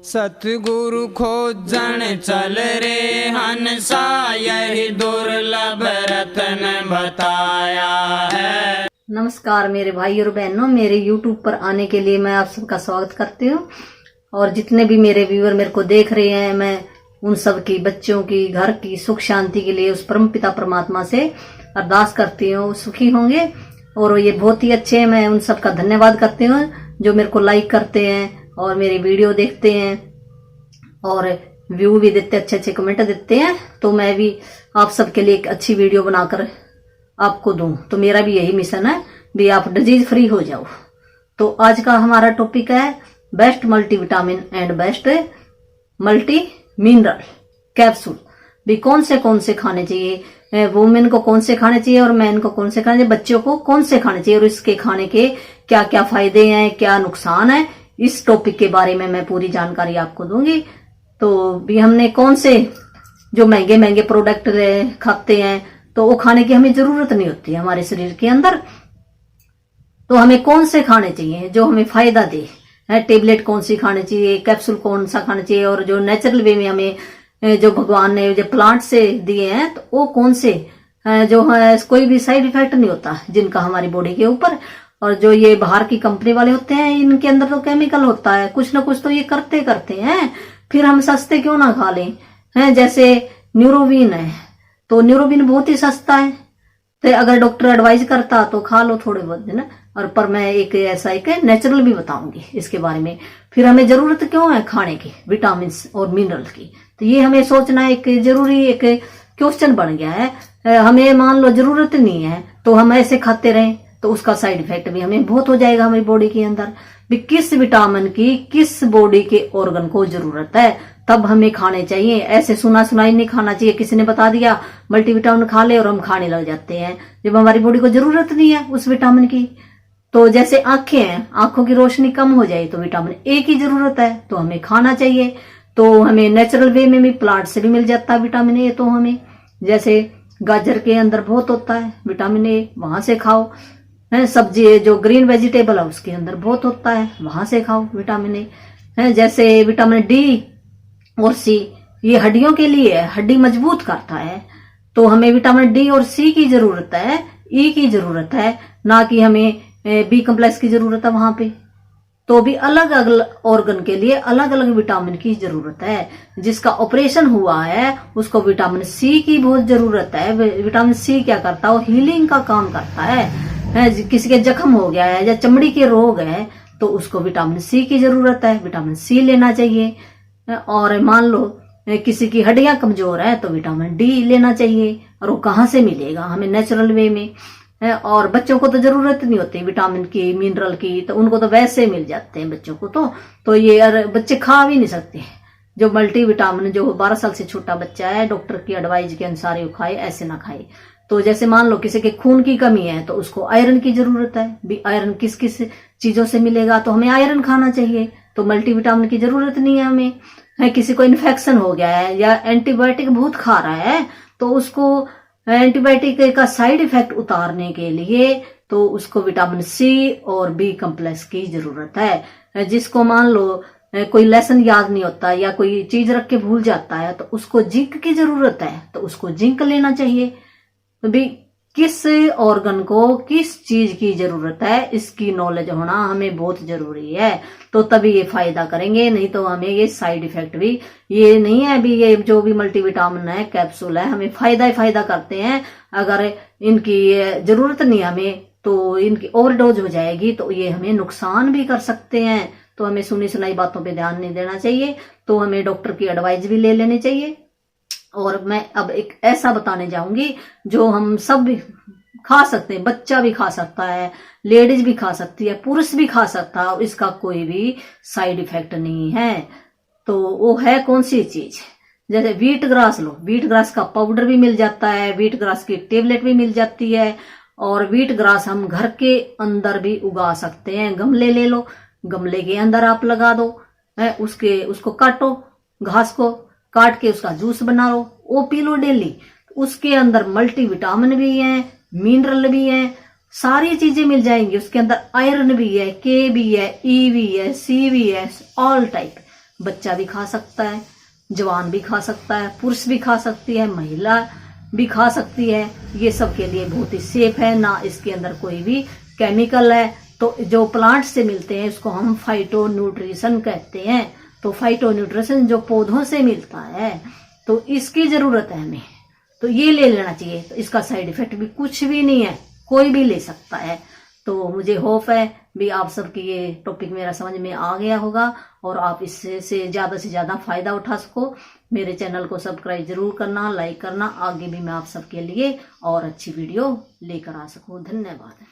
सतगुरु खोजन चल रे हंसा, यही दुर्लभ रत्न बताया है। नमस्कार मेरे भाई और बहनों, मेरे YouTube पर आने के लिए मैं आप सबका स्वागत करती हूँ। और जितने भी मेरे व्यूअर मेरे को देख रहे हैं, मैं उन सब की, बच्चों की, घर की सुख शांति के लिए उस परम पिता परमात्मा से अरदास करती हूँ, सुखी होंगे। और ये बहुत ही अच्छे हैं, मैं उन सब का धन्यवाद करती हूँ जो मेरे को लाइक करते हैं और मेरे वीडियो देखते हैं और व्यू भी देते, अच्छे अच्छे कमेंट देते हैं। तो मैं भी आप सबके लिए एक अच्छी वीडियो बनाकर आपको दूं, तो मेरा भी यही मिशन है भी आप डिजीज फ्री हो जाओ। तो आज का हमारा टॉपिक है best multivitamin and best multi mineral capsule. भी कौन से खाने चाहिए, वुमेन को कौन से खाने चाहिए और मैन को कौन से खाने चाहिए, बच्चों को कौन से खाने चाहिए और इसके खाने के क्या क्या फायदे हैं, क्या नुकसान है, इस टॉपिक के बारे में मैं पूरी जानकारी आपको दूंगी। तो भी हमने कौन से जो महंगे महंगे प्रोडक्ट खाते हैं तो वो खाने की हमें जरूरत नहीं होती है हमारे शरीर के अंदर। तो हमें कौन से खाने चाहिए जो हमें फायदा दे, टेबलेट कौन सी खानी चाहिए, कैप्सूल कौन सा खाना चाहिए, और जो नेचुरल वे में हमें जो भगवान ने जो प्लांट से दिए हैं तो वो कौन से जो है कोई भी साइड इफेक्ट नहीं होता जिनका हमारी बॉडी के ऊपर। और जो ये बाहर की कंपनी वाले होते हैं इनके अंदर तो केमिकल होता है, कुछ ना कुछ तो ये करते हैं, फिर हम सस्ते क्यों ना खा लें। हैं जैसे न्यूरोविन है, तो न्यूरोविन बहुत ही सस्ता है, तो अगर डॉक्टर एडवाइस करता तो खा लो थोड़े बहुत है ना। और पर मैं एक ऐसा एक नेचुरल भी बताऊंगी इसके बारे में। फिर हमें जरूरत क्यों है खाने की विटामिन और मिनरल की, तो ये हमें सोचना एक जरूरी एक क्वेश्चन बन गया है। हमें मान लो जरूरत नहीं है तो हम ऐसे खाते रहें तो उसका साइड इफेक्ट भी हमें बहुत हो जाएगा हमारी बॉडी के अंदर। भी किस विटामिन की किस बॉडी के ऑर्गन को जरूरत है तब हमें खाने चाहिए। ऐसे सुना सुनाई नहीं खाना चाहिए, किसी ने बता दिया मल्टीविटामिन खा ले और हम खाने लग जाते हैं जब हमारी बॉडी को जरूरत नहीं है उस विटामिन की। तो जैसे आंखें हैं, आंखों की रोशनी कम हो जाए तो विटामिन ए की जरूरत है तो हमें खाना चाहिए। तो हमें नेचुरल वे में भी प्लांट से भी मिल जाता है विटामिन ए। तो हमें जैसे गाजर के अंदर बहुत होता है विटामिन ए, वहां से खाओ। सब्जी जो ग्रीन वेजिटेबल है उसके अंदर बहुत होता है, वहां से खाओ विटामिन ए। जैसे विटामिन डी और सी ये हड्डियों के लिए है, हड्डी मजबूत करता है। तो हमें विटामिन डी और सी की जरूरत है, ई की जरूरत है, ना कि हमें बी कॉम्प्लेक्स की जरूरत है वहां पे। तो भी अलग अलग ऑर्गन के लिए अलग अलग विटामिन की जरूरत है। जिसका ऑपरेशन हुआ है उसको विटामिन सी की बहुत जरूरत है। विटामिन सी क्या करता है, वो हीलिंग का काम करता है। किसी के जख्म हो गया है या चमड़ी के रोग है तो उसको विटामिन सी की जरूरत है, विटामिन सी लेना चाहिए। और मान लो किसी की हड्डियां कमजोर है तो विटामिन डी लेना चाहिए। और वो कहाँ से मिलेगा, हमें नेचुरल वे में। और बच्चों को तो जरूरत नहीं होती विटामिन की मिनरल की, तो उनको तो वैसे मिल जाते हैं बच्चों को। तो ये बच्चे खा भी नहीं सकते जो मल्टी विटामिन। जो 12 साल से छोटा बच्चा है डॉक्टर की एडवाइस के अनुसार ये खाए, ऐसे ना खाए। तो जैसे मान लो किसी के खून की कमी है तो उसको आयरन की जरूरत है। भी आयरन किस किस चीजों से मिलेगा, तो हमें आयरन खाना चाहिए। तो मल्टीविटामिन की जरूरत नहीं है हमें। किसी को इन्फेक्शन हो गया है या एंटीबायोटिक बहुत खा रहा है तो उसको एंटीबायोटिक का साइड इफेक्ट उतारने के लिए तो उसको विटामिन सी और बी कॉम्प्लेक्स की जरूरत है। जिसको मान लो कोई लेसन याद नहीं होता या कोई चीज रख के भूल जाता है तो उसको जिंक की जरूरत है, तो उसको जिंक लेना चाहिए। तो भी किस ऑर्गन को किस चीज की जरूरत है इसकी नॉलेज होना हमें बहुत जरूरी है। तो तभी ये फायदा करेंगे, नहीं तो हमें ये साइड इफेक्ट भी ये नहीं है। भी ये जो भी मल्टीविटामिन है कैप्सूल है हमें फायदा ही फायदा करते हैं। अगर इनकी जरूरत नहीं हमें तो इनकी ओवरडोज हो जाएगी तो ये हमें नुकसान भी कर सकते हैं। तो हमें सुनी सुनाई बातों पे ध्यान नहीं देना चाहिए, तो हमें डॉक्टर की एडवाइस भी ले लेनी चाहिए। और मैं अब एक ऐसा बताने जाऊंगी जो हम सब भी खा सकते हैं, बच्चा भी खा सकता है, लेडीज भी खा सकती है, पुरुष भी खा सकता है, इसका कोई भी साइड इफेक्ट नहीं है। तो वो है कौन सी चीज, जैसे व्हीट ग्रास लो, व्हीट ग्रास का पाउडर भी मिल जाता है, व्हीट ग्रास की टेबलेट भी मिल जाती है। और व्हीट ग्रास हम घर के अंदर भी उगा सकते हैं। गमले ले लो, गमले के अंदर आप लगा दो, उसको काटो, घास को काट के उसका जूस बना लो, वो पी लो डेली। उसके अंदर मल्टीविटामिन भी है, मिनरल भी है, सारी चीजें मिल जाएंगी। उसके अंदर आयरन भी है, के भी है, ई भी है, सी भी है, ऑल टाइप बच्चा भी खा सकता है, जवान भी खा सकता है, पुरुष भी खा सकती है, महिला भी खा सकती है। ये सब के लिए बहुत ही सेफ है, ना इसके अंदर कोई भी केमिकल है। तो जो प्लांट से मिलते हैं उसको हम फाइटो न्यूट्रिशन कहते हैं। तो फाइटो न्यूट्रिशन जो पौधों से मिलता है तो इसकी जरूरत है हमें, तो ये ले लेना चाहिए। तो इसका साइड इफेक्ट भी कुछ भी नहीं है, कोई भी ले सकता है। तो मुझे होप है भी आप सबकी ये टॉपिक मेरा समझ में आ गया होगा और आप इससे से ज्यादा फायदा उठा सको। मेरे चैनल को सब्सक्राइब जरूर करना, लाइक करना, आगे भी मैं आप सबके लिए और अच्छी वीडियो लेकर आ सकूं। धन्यवाद।